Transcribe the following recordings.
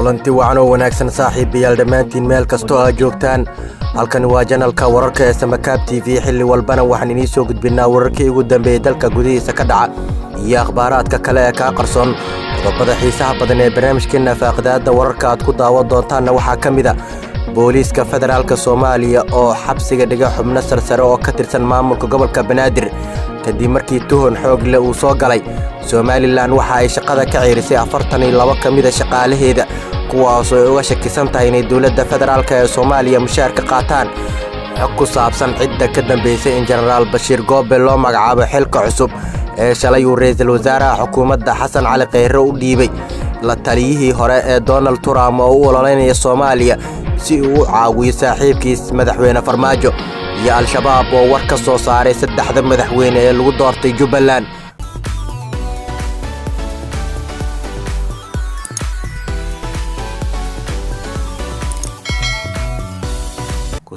kulanti wacan oo wanaagsan saaxiibayaal dhammaantiin meel kastoo aad joogtaan halkani waa janalka wararka ee Samakaab TV xilli walbana waxaan inii soo gudbinaa wararkii ugu dambeeyay dalka gudihiisa ka dhaca iyo akhbaaraadka kale ee ka qarsoon qodobada xiisaha badan ee barnaamijkeena faaqadaada wararka aad ku daawan doontaan waxaa ka mid ah booliiska federaalka Soomaaliya oo xabsiga dhiga xubno sarsare oo ka tirsan maamulka gobolka Banaadir kadib markii tuhun xoog leh uu soo galay Somaliland waxa ay shaqada ka ciirisay 42 kamid ah shaqaalaheeda kuwaas oo uga shakisan tahay inay dawladda federaalka ee Soomaaliya mushaar ka qaataan xog ku saabsan cidda ka dambeysay in Generaal Bashiir Goobe loo magacaabo xilka cusub ee shalay uu ra'iisul wasaaraha xukuumadda Xasan Cali Kheyre u dhiibay la taliyihii hore ee Donald Trump oo u ololeynaya Soomaaliya si uu u caawiyo saaxiibkiis madaxweyne Farmaajo iyo Al-Shabaab oo war ka soo saaray saddexda madaxweyne ee lagu doortay Jubbaland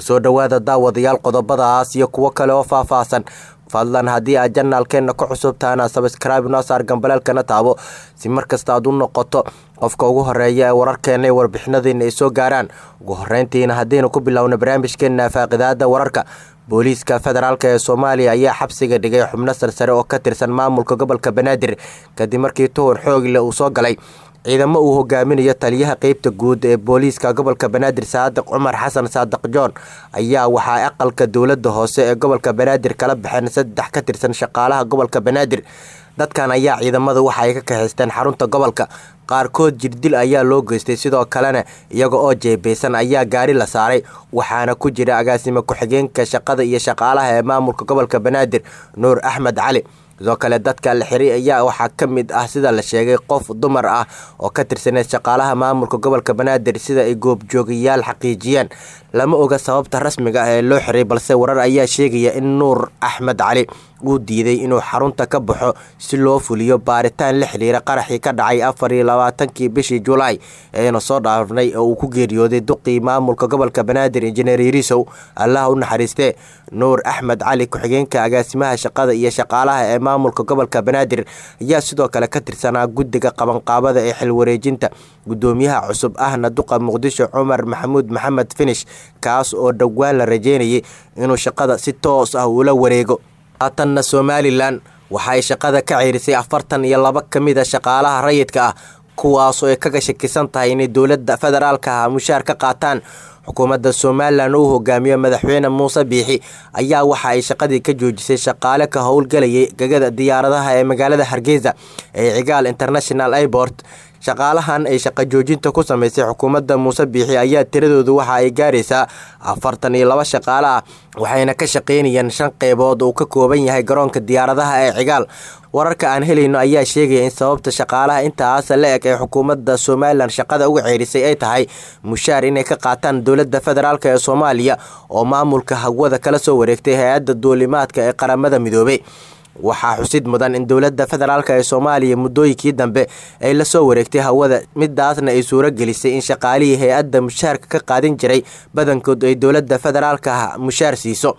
soo dhawaada daawadayaal qodobadaas iyo kuwa kale oo faahfaahsan fadlan haddii aad janaalkeena ku cusubtaana subscribe noo saar gambalaalkana taabo si markasta aad u noqoto qofka ugu horeeya ee wararkeena iyo warbixinadeena ay soo gaaraan ugu horeyntiina haddaynu ku bilowno barnaamijkeena faaqidaada wararka booliiska federaalka ee Soomaaliya ayaa xabsiga dhigay xubno sarsare oo ka tirsan maamulka gobolka Banaadir kadib markii tuhun xoog leh uu soo galay ciidamo uu hogaaminayo taliyaha qaybta guud ee booliiska gobolka Banaadir Saadiq Cumar Xasan Saadiq Joon ayaa waxa aqalka dawladda hoose ee gobolka Banaadir kala baxeen saddex ka tirsan shaqaalaha gobolka Banaadir dadkan ayaa ciidamadu waxa ay ka kaxeysteen xarunta gobolka qaarkood jirdil ayaa loo geystay sidoo kalena iyaga oo jeebeysan ayaa gaari la saaray waxaana ku jira agaasimo ku-xigeenka shaqada iyo shaqaalaha ee maamulka gobolka Banaadir Nuur Axmed Cali sidoo kale dadka la xiray ayaa waxaa ka mid ah sida la sheegay qof dumar ah oo ka tirsan shaqaalaha maamulka gobolka Banaadir sida ay goobjoogayaal xaqiijiyeen lama oga sababta rasmiga ah ee loo xiray balse warar ayaa sheegaya in Nuur Axmed Cali uu diiday inuu xarunta ka baxo si loo fuliyo baaritaan la xiriira qaraxii ka dhacay 24kii bishii July ee soo dhaafnay oo uu ku geeriyooday duqii maamulka gobolka Banaadir Engineer Risow Allah u naxariistee Nuur Axmed Cali ku-xigeenka agaasimaha shaqada iyo shaqaalaha ee maamulka gobolka Banaadir ayaa sidoo kale ka tirsanaa guddiga qabanqaabada ee xil wareejinta gudoomiyaha cusub ahna duqa Muqdisho Cumar Maxamuud Maxamed Finish kaas oo dhawaan la rajeynayay inuu shaqada si toos ah ula wareego haatanna Somaliland waxa ay shaqada ka ciirisay 42 kamid ah shaqaalaha rayidka ah kuwaas oo ay kaga shakisan tahay in dawladda federaalka mushaar ka qaataan xukuumadda Somaliland uu hogaamiyo madaxweyne Muuse Biixi ayaa waxa ay shaqadii ka joojisay shaqaale ka howlgalayay gagada diyaaradaha ee magaalada Hargeysa ee Cigaal International Airport shaqaalahan ay shaqo joojinta ku sameysay xukuumadda Muuse Biixi ayaa tiradoodu waxa ay gaaraysaa 42 shaqaale ah waxayna ka shaqeynayaan 5 qaybood oo ka kooban yahay garoonka diyaaradaha ee Cigaal wararka aan helayno ayaa sheegaya in sababta shaqaalaha intaas la eg ee xukuumadda Somaliland shaqada uga ciirisay ay tahay mushaar inay ka qaataan dawladda federaalka ee Soomaaliya oo maamulka hawada kala soo wareegtay hay'adda duulimaadka ee qaramada midoobay waxaa xusid mudan in dawladda federaalka ee Soomaaliya muddooyinkii dambe ay la soo wareegtay hawada midaasna ay suura gelisay in shaqaalihii hay'adda mushaarka ka qaadan jiray badankood ay dawladda federaalka mushaar siiso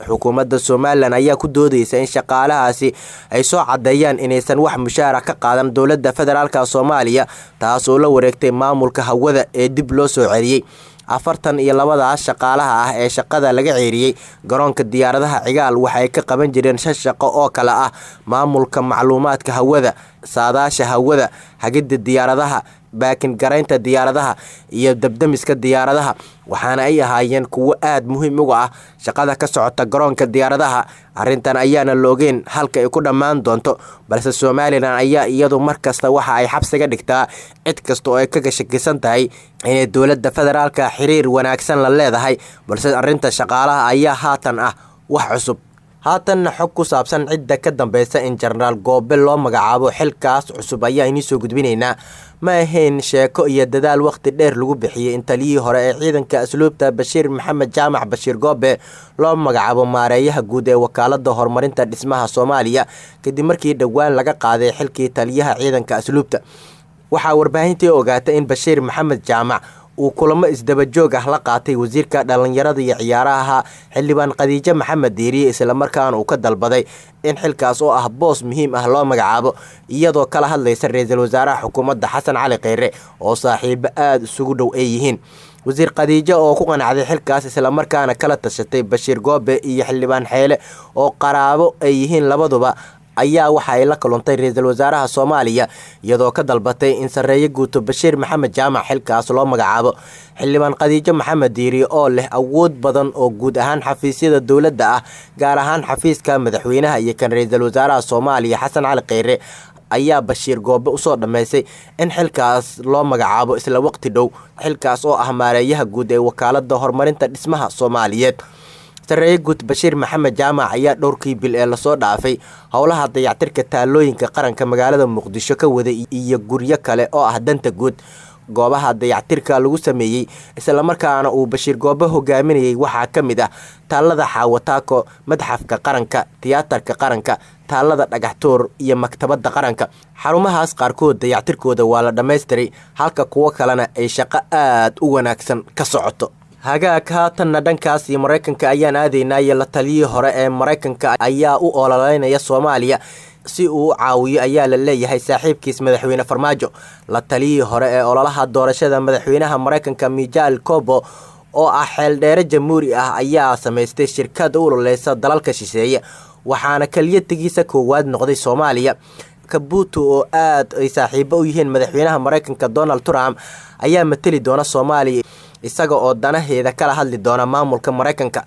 xukuumadda Somaliland ayaa ku doodaysa in shaqaalahaasi ay soo cadeeyaan inaysan wax mushaar ka qaadan dawladda federaalka Soomaaliya taas oo la wareegtay maamulka hawada ee dib loo soo celiyay 42 shaqaalaha ah ee shaqada laga ciiriyay garoonka diyaaradaha Cigaal waxa ay ka qaban jireen 5 shaqo oo kala ah maamulka macluumaadka hawada saadaasha hawada hagida diyaaradaha baakin garaynta diyaaradaha iyo dabdamiska diyaaradaha waxaana ay ahaayeen kuwo aad muhiim uga ah shaqada ka socota garoonka diyaaradaha arintan ayaana loogeen halka ay ku dhamaan doonto balse Somaliland ayaa iyadu markasta waxa ay xabsiga dhigtaa cid kasta oo ay kaga shakisan tahay inay dawladda federaalka xiriir wanaagsan la leedahay balse arinta shaqaalaha ayaa haatan ah wax cusub haatan xog ku saabsan cidda ka dambaysa in Generaal Goobe loo magacaabo xilkaas cusub ayaa inii soo gudbinaynaa ma ahayn sheeko iyo dadaal waqti dheer lagu bixiyay in taliyihii hore ee ciidanka asluubta Bashiir Maxamed Jaamac Bashiir Goobe loo magacaabo maareeyaha guud ee wakaaladda horumarinta dhismaha Soomaaliya kadib markii dhawaan laga qaaday xilkii taliyaha ciidanka asluubta waxaa warbaahintii ogaatay in Bashiir Maxamed Jaamac uu kulamo isdaba joog ah la qaatay wasiirka dhalinyarada iyo ciyaaraha xildhibaan Khadiija Maxamed Diiriye isla markaana uu ka dalbaday in xilkaas oo ah boos muhiim ah loo magacaabo iyadoo kala hadlaysa ra'iisul wasaaraha xukuumadda Xasan Cali Kheyre oo saaxiibo aad isugu dhow ay yihiin. wasiir Khadiija oo ku qanacday xilkaas isla markaana kala tashatay Bashiir Goobe iyo xildhibaan Xeele oo qaraabo ay yihiin labaduba ayaa waxa ay la kulantay ra'iisul wasaaraha Soomaaliya iyadoo ka dalbatay in sareeyo guuto Bashiir Maxamed Jaamac xilkaas loo magacaabo. xildhibaan Khadiija Maxamed Diiriye oo leh awood badan oo guud ahaan xafiisyada dawladda ah gaar ahaan xafiiska madaxweynaha iyo kan ra'iisul wasaaraha Soomaaliya Xasan Cali Kheyre ayaa Bashiir Goobe u soo dhameysay in xilkaas loo magacaabo isla waqti dhow. xilkaas oo ah maareeyaha guud ee wakaaladda horumarinta dhismaha Soomaaliyeed. sareeyo guud Bashiir Maxamed Jaamac ayaa dhowrkii bil ee lasoo dhaafay howlaha dayactirka taalooyinka qaranka magaalada Muqdisho ka waday iyo guryo kale oo ah danta guud. goobaha dayactirka lagu sameeyay isla markaana uu Bashiir Goobe hogaaminayay waxaa ka mid ah taalada Xaawataako, madxafka qaranka, tiyaatarka qaranka, taalada Dhagaxtuur iyo maktabadda qaranka. xarumahaas qaarkood dayactirkooda waa la dhameystiray halka kuwo kalena ay shaqo aad u wanaagsan ka socoto. hagaag haatanna dhankaas iyo Mareykanka ayaan aadaynaa iyo la taliyihii hore ee Mareykanka ayaa u ololeynaya Soomaaliya si uu u caawiyo ayaa la leeyahay saaxiibkiis madaxweyne Farmaajo. la taliyihii hore ee ololaha doorashada madaxweynaha Mareykanka Michael Kobo oo ah xeeldheere jamhuuri ah ayaa samaystay shirkad u ololeysa dalalka shisheeye waxaana kaliyatigiisa koowaad noqday Soomaaliya. Kabuto oo aad ay saaxiibo u yihiin madaxweynaha Mareykanka Donald Trump ayaa matali doona Soomaaliya isaga oo danaheeda kala hadli doona maamulka Mareykanka.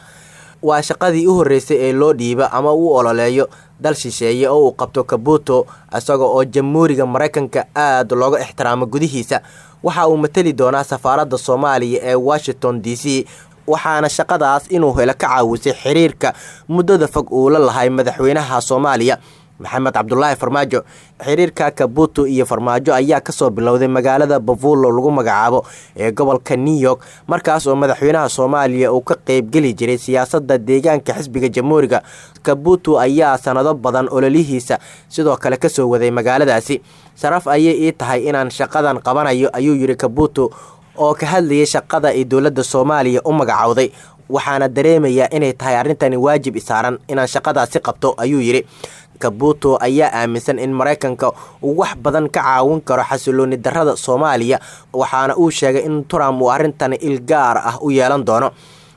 waa shaqadii u horeysay ee loo dhiiba ama uu ololeeyo dal shisheeye oo uu qabto Kabuto isaga oo jamhuuriga Mareykanka aad looga ixtiraamo gudihiisa. waxa uu matali doonaa safaaradda Soomaaliya ee Washington DC waxaana shaqadaas inuu helo ka caawisay xiriirka muddada fog uu la lahay madaxweynaha Soomaaliya Maxamed Cabdullaahi Farmaajo. xiriirka Kabuto iyo Farmaajo ayaa ka soo bilowday magaalada Buffalo lagu magacaabo ee gobolka New York markaas oo madaxweynaha Soomaaliya uu ka qayb gali jiray siyaasadda deegaanka xisbiga jamhuuriga. Kabuto ayaa sanado badan ololihiisa sidoo kale ka soo waday magaaladaasi. sharaf ayay ii tahay inaan shaqadan qabanayo ayuu yiri Kabuto oo ka hadlayay shaqada ay dawladda Soomaaliya u magacawday. waxaana dareemayaa inay tahay arrintani waajib isaaran inaan shaqadaasi qabto ayuu yiri. Kabuto ayaa aaminsan in Mareykanka uu wax badan ka caawin karo xasilooni darrada Soomaaliya waxaana uu sheegay in Trump uu arrintani il gaar ah u yeelan doono.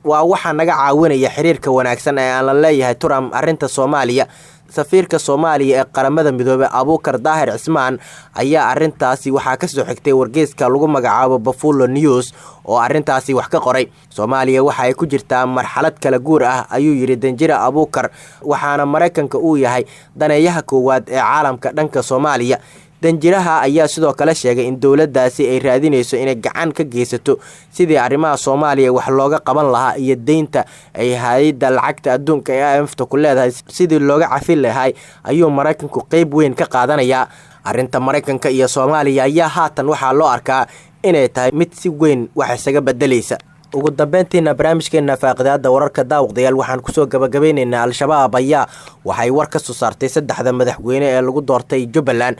waa waxa naga caawinaya xiriirka wanaagsan ee aan la leeyahay Trump arrinta Soomaaliya. safiirka Soomaaliya ee qaramada midoobay Abuukar Daahir Cismaan ayaa arrintaasi waxaa ka soo xigtay wargeyska lagu magacaabo Buffalo News oo arrintaasi wax ka qoray. Soomaaliya waxa ay ku jirtaa marxalad kala guur ah ayuu yiri Danjira Abuukar waxaana Mareykanka uu yahay daneeyaha koowaad ee caalamka dhanka Soomaaliya. danjiraha ayaa sidoo kale sheegay in dawladdaasi ay raadinayso inay gacan ka geysato sidii arrimaha Soomaaliya wax looga qaban lahaa iyo deynta ay hay'adda lacagta adduunka ee IMF ku leedahay sidii looga cafin lahaa ayuu Mareykanku qayb weyn ka qaadanayaa. arrinta Mareykanka iyo Soomaaliya ayaa haatan waxaa loo arkaa inay tahay mid si weyn wax isaga bedelaysa. ugu dambeyntiina barnaamijkeena faaqidaada wararka daawaqdayaal waxaan kusoo gabagabeynaynaa Al-Shabaab ayaa waxay war ka soo saartay saddexda madaxweyne ee lagu doortay Jubbaland.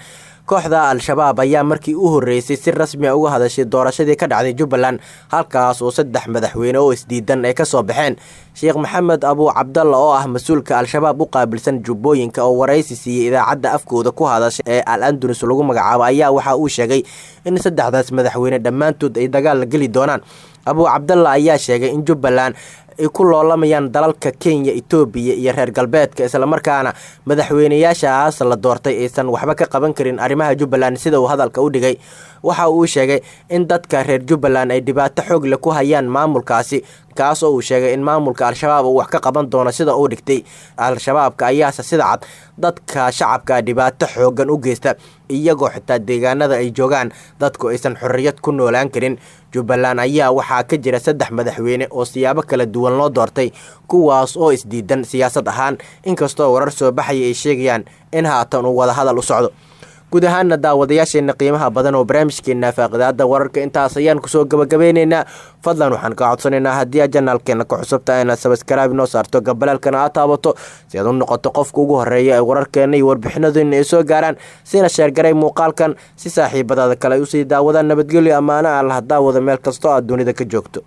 kooxda Al-Shabaab ayaa markii u horeysay si rasmi ah uga hadashay doorashadii ka dhacday Jubbaland halkaas oo saddex madaxweyne oo isdiidan ay ka soo baxeen. Sheekh Maxamed Abu Cabdalla oo ah mas'uulka Al-Shabaab u qaabilsan Jubbooyinka oo wareysi siiyay idaacadda afkooda ku hadashay ee Al-Andalus lagu magacaabo ayaa waxa uu sheegay in saddexdaas madaxweyne dhammaantood ay dagaal la gali doonaan. Abu Cabdalla ayaa sheegay in Jubbaland ay ku loolamayaan dalalka Kenya, Itoobiya iyo reer galbeedka isla markaana madaxweynayaashaas la doortay aysan waxba ka qaban karin arrimaha Jubbaland sida uu hadalka u dhigay. waxa uu sheegay in dadka reer Jubbaland ay dhibaato xoog leh ku hayaan maamulkaasi kaas oo uu sheegay in maamulka Al-Shabaab uu wax ka qaban doono sida uu dhigtay. Al-Shabaabka ayaa sida cad dadka shacabka dhibaato xoogan u geysta iyagoo xitaa deegaanada ay joogaan dadku aysan xorriyad ku noolaan karin. Jubbaland ayaa waxaa ka jira saddex madaxweyne oo siyaabo kala duwan loo doortay kuwaas oo isdiidan siyaasad ahaan inkastoo warar soo baxay ay sheegayaan in haatan uu wada hadal u socdo. guud ahaana daawadayaasheena qiimaha badan oo barnaamijkeena faaqidaada wararka intaas ayaan kusoo gabagabeyneynaa. fadlan waxaan ka codsanaynaa haddii aad janaalkeena ku cusubtahay inaad subscribe noo saarto gambalaalkana aad taabato si aad u noqoto qofka ugu horeeya ee wararkeena iyo warbixinadeena ay soo gaaraan. sina sheergaray muuqaalkan si saaxiibadaada kale ay usii daawadaan. nabadgelyo ammaano Allah daawada meel kastoo aad dunida ka joogto.